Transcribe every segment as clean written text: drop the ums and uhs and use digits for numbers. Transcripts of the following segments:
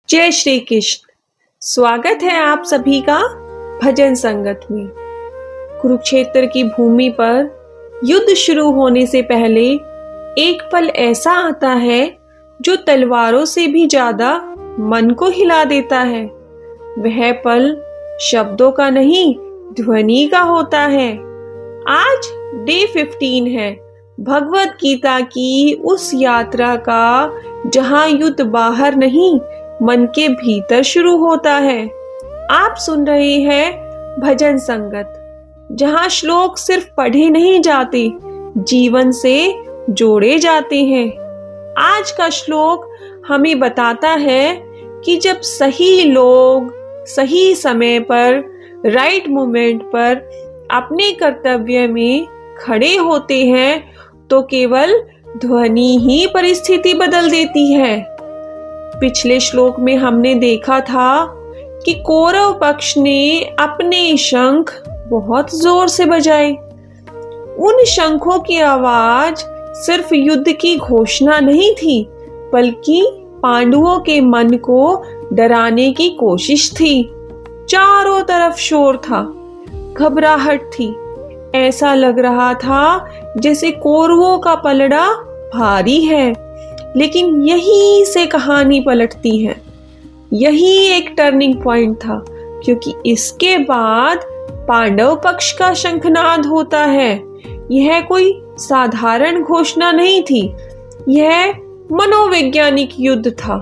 जय श्री कृष्ण। स्वागत है आप सभी का भजन संगत में। कुरुक्षेत्र की भूमि पर युद्ध शुरू होने से पहले एक पल ऐसा आता है जो तलवारों से भी ज्यादा मन को हिला देता है। वह पल शब्दों का नहीं, ध्वनि का होता है। आज डे 15 है भगवत गीता की उस यात्रा का जहां युद्ध बाहर नहीं, मन के भीतर शुरू होता है। आप सुन रहे हैं भजन संगत, जहां श्लोक सिर्फ पढ़े नहीं जाते, जीवन से जोड़े जाते हैं। आज का श्लोक हमें बताता है कि जब सही लोग सही समय पर, राइट मोमेंट पर अपने कर्तव्य में खड़े होते हैं तो केवल ध्वनि ही परिस्थिति बदल देती है। पिछले श्लोक में हमने देखा था कि कौरव पक्ष ने अपने शंख बहुत जोर से बजाए। उन शंखों की आवाज सिर्फ युद्ध की घोषणा नहीं थी, बल्कि पांडवों के मन को डराने की कोशिश थी। चारों तरफ शोर था, घबराहट थी। ऐसा लग रहा था जैसे कौरवों का पलड़ा भारी है। लेकिन यहीं से कहानी पलटती है। यही एक टर्निंग पॉइंट था, क्योंकि इसके बाद पांडव पक्ष का शंखनाद होता है। यह कोई साधारण घोषणा नहीं थी, यह मनोवैज्ञानिक युद्ध था।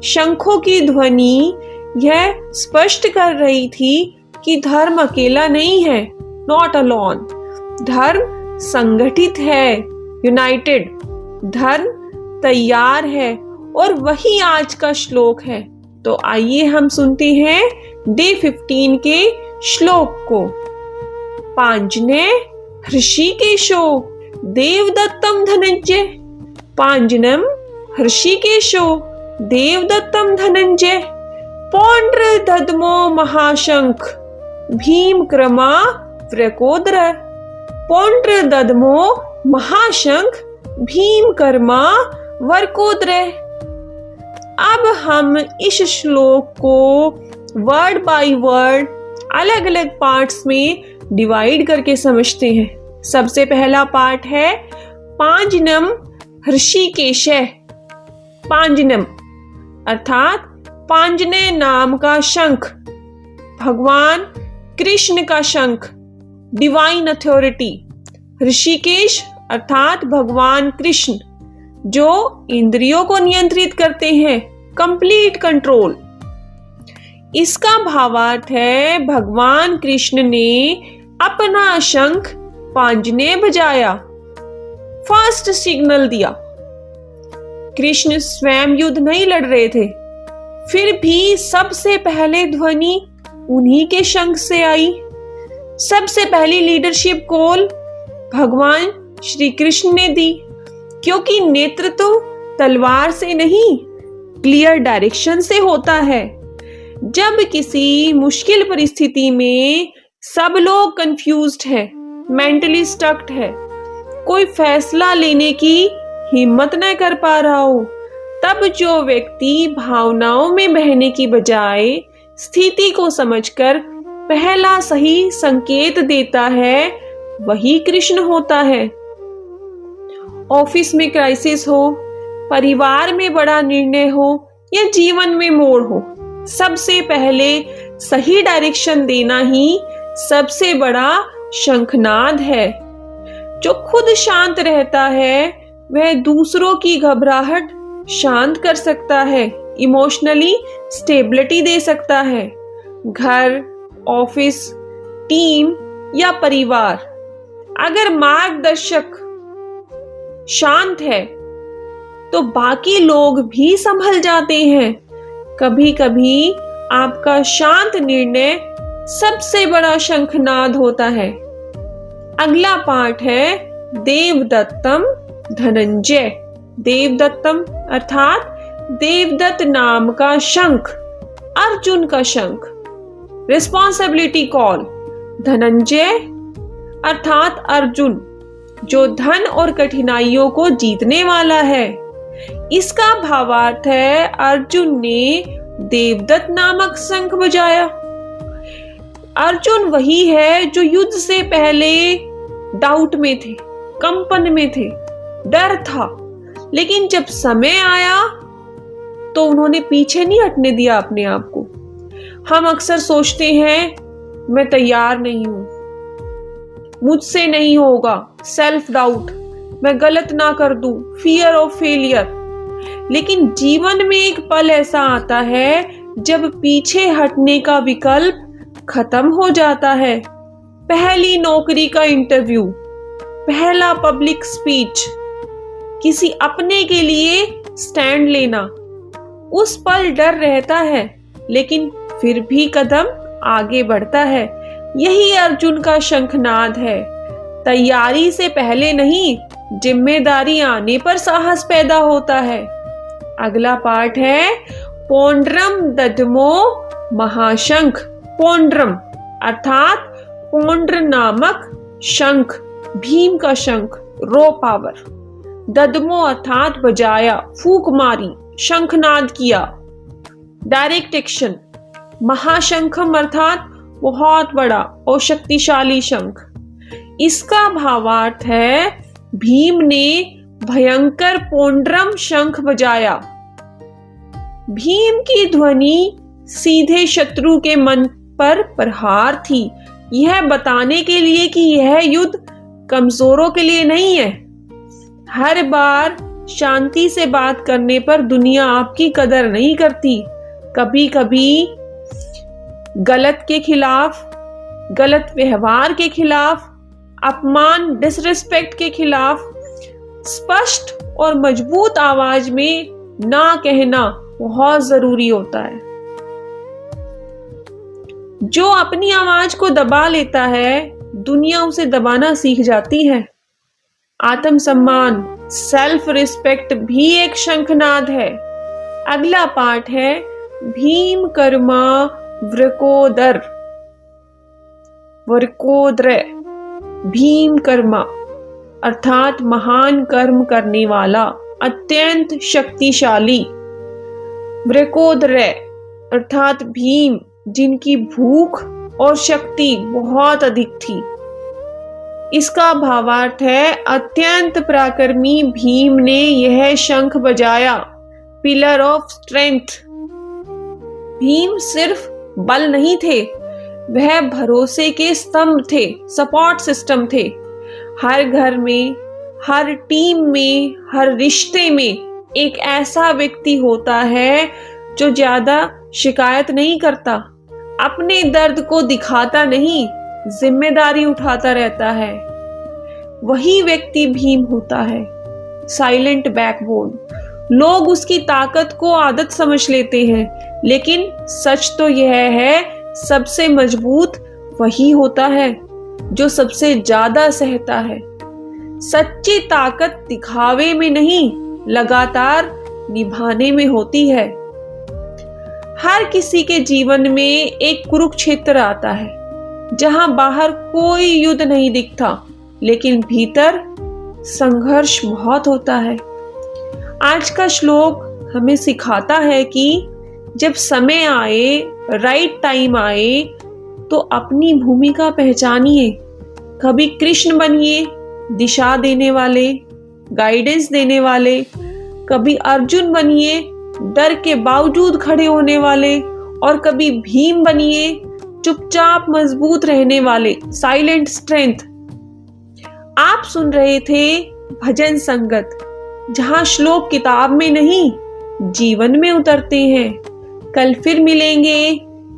शंखों की ध्वनि यह स्पष्ट कर रही थी कि धर्म अकेला नहीं है, नॉट अलोन। धर्म संगठित है, यूनाइटेड। धर्म तैयार है, और वही आज का श्लोक है। तो आइए हम सुनते हैं डे 15 के श्लोक को। पांजने हृषिकेशो देवदत्तम धनंजय। पांजनम हृषिकेशो देवदत्तम धनंजय। पौंड्र दद्मो महाशंख भीम क्रमा व्रकोदर। पौंड्र दद्मो महाशंख भीम कर्मा वर्कोदर। अब हम इस श्लोक को वर्ड बाय वर्ड अलग अलग पार्ट्स में डिवाइड करके समझते हैं। सबसे पहला पार्ट है पांजनम हृषिकेश। पांजनम अर्थात पांजने नाम का शंख, भगवान कृष्ण का शंख, डिवाइन अथॉरिटी। ऋषिकेश अर्थात भगवान कृष्ण, जो इंद्रियों को नियंत्रित करते हैं, कंप्लीट कंट्रोल। इसका भावार्थ है भगवान कृष्ण ने अपना शंख पांजने बजाया, फर्स्ट सिग्नल दिया। कृष्ण स्वयं युद्ध नहीं लड़ रहे थे, फिर भी सबसे पहले ध्वनि उन्हीं के शंख से आई। सबसे पहली लीडरशिप कॉल भगवान श्री कृष्ण ने दी, क्योंकि नेतृत्व तलवार से नहीं, क्लियर डायरेक्शन से होता है। जब किसी मुश्किल परिस्थिति में सब लोग कंफ्यूज्ड है, मेंटली स्टक्ड है, कोई फैसला लेने की हिम्मत न कर पा रहा हो, तब जो व्यक्ति भावनाओं में बहने की बजाय स्थिति को समझकर पहला सही संकेत देता है, वही कृष्ण होता है। ऑफिस में क्राइसिस हो, परिवार में बड़ा निर्णय हो, या जीवन में मोड़ हो, सबसे पहले सही डायरेक्शन देना ही सबसे बड़ा शंखनाद है। जो खुद शांत रहता है वह दूसरों की घबराहट शांत कर सकता है, इमोशनली स्टेबिलिटी दे सकता है। घर, ऑफिस, टीम या परिवार, अगर मार्गदर्शक शांत है तो बाकी लोग भी संभल जाते हैं। कभी कभी आपका शांत निर्णय सबसे बड़ा शंखनाद होता है। अगला पार्ट है देवदत्तम धनंजय। देवदत्तम अर्थात देवदत्त नाम का शंख, अर्जुन का शंख, रिस्पॉन्सिबिलिटी कॉल। धनंजय अर्थात अर्जुन, जो धन और कठिनाइयों को जीतने वाला है। इसका भावार्थ है अर्जुन ने देवदत्त नामक शंख बजाया। अर्जुन वही है जो युद्ध से पहले डाउट में थे, कंपन में थे, डर था, लेकिन जब समय आया तो उन्होंने पीछे नहीं हटने दिया अपने आप को। हम अक्सर सोचते हैं मैं तैयार नहीं हूं, मुझसे नहीं होगा, सेल्फ डाउट, मैं गलत ना कर दूं, फियर ऑफ फेलियर। लेकिन जीवन में एक पल ऐसा आता है जब पीछे हटने का विकल्प खत्म हो जाता है। पहली नौकरी का इंटरव्यू, पहला पब्लिक स्पीच, किसी अपने के लिए स्टैंड लेना, उस पल डर रहता है लेकिन फिर भी कदम आगे बढ़ता है। यही अर्जुन का शंखनाद है। तैयारी से पहले नहीं, जिम्मेदारी आने पर साहस पैदा होता है। अगला पाठ है पौंड्रम दद्मो महाशंख। पौंड्रम अर्थात पौंड्र नामक शंख, भीम का शंख, रो पावर। दद्मो अर्थात बजाया, फूंक मारी, शंखनाद किया, डायरेक्ट एक्शन। महाशंखम अर्थात बहुत बड़ा और शक्तिशाली शंख। इसका भावार्थ है भीम ने भयंकर पौंड्रम शंख बजाया। भीम की ध्वनि सीधे शत्रु के मन पर प्रहार थी, यह बताने के लिए कि यह युद्ध कमजोरों के लिए नहीं है। हर बार शांति से बात करने पर दुनिया आपकी कदर नहीं करती। कभी कभी गलत के खिलाफ, गलत व्यवहार के खिलाफ, अपमान, डिसरिस्पेक्ट के खिलाफ स्पष्ट और मजबूत आवाज में ना कहना बहुत जरूरी होता है। जो अपनी आवाज को दबा लेता है, दुनिया उसे दबाना सीख जाती है। आत्मसम्मान, सेल्फ रिस्पेक्ट भी एक शंखनाद है। अगला पाठ है भीम कर्मा वृकोदर। वृकोदर, भीम कर्मा अर्थात महान कर्म करने वाला, अत्यंत शक्तिशाली। वृकोदर अर्थात भीम, जिनकी भूख और शक्ति बहुत अधिक थी। इसका भावार्थ है अत्यंत पराक्रमी भीम ने यह शंख बजाया, पिलर ऑफ स्ट्रेंथ। भीम सिर्फ बल नहीं थे, वह भरोसे के स्तंभ थे, सपोर्ट सिस्टम थे। हर घर में, हर टीम में, हर रिश्ते में एक ऐसा व्यक्ति होता है जो ज्यादा शिकायत नहीं करता, अपने दर्द को दिखाता नहीं, जिम्मेदारी उठाता रहता है। वही व्यक्ति भीम होता है, साइलेंट बैकबोन। लोग उसकी ताकत को आदत समझ लेते हैं, लेकिन सच तो यह है सबसे मजबूत वही होता है जो सबसे ज्यादा सहता है। सच्ची ताकत दिखावे में नहीं, लगातार निभाने में होती है। हर किसी के जीवन में एक कुरुक्षेत्र आता है, जहां बाहर कोई युद्ध नहीं दिखता, लेकिन भीतर संघर्ष बहुत होता है। आज का श्लोक हमें सिखाता है कि जब समय आए, राइट टाइम आए, तो अपनी भूमिका पहचानिए। कभी कृष्ण बनिए, दिशा देने वाले, गाइडेंस देने वाले। कभी अर्जुन बनिए, डर के बावजूद खड़े होने वाले। और कभी भीम बनिए, चुपचाप मजबूत रहने वाले, साइलेंट स्ट्रेंथ। आप सुन रहे थे भजन संगत, जहां श्लोक किताब में नहीं, जीवन में उतरते हैं। कल फिर मिलेंगे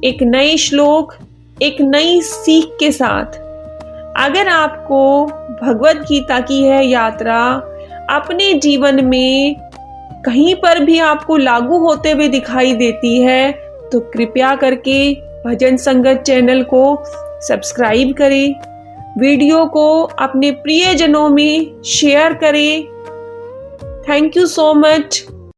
एक नए श्लोक, एक नई सीख के साथ। अगर आपको भगवत गीता की यह यात्रा अपने जीवन में कहीं पर भी आपको लागू होते हुए दिखाई देती है, तो कृपया करके भजन संगत चैनल को सब्सक्राइब करें, वीडियो को अपने प्रियजनों में शेयर करें। Thank you so much.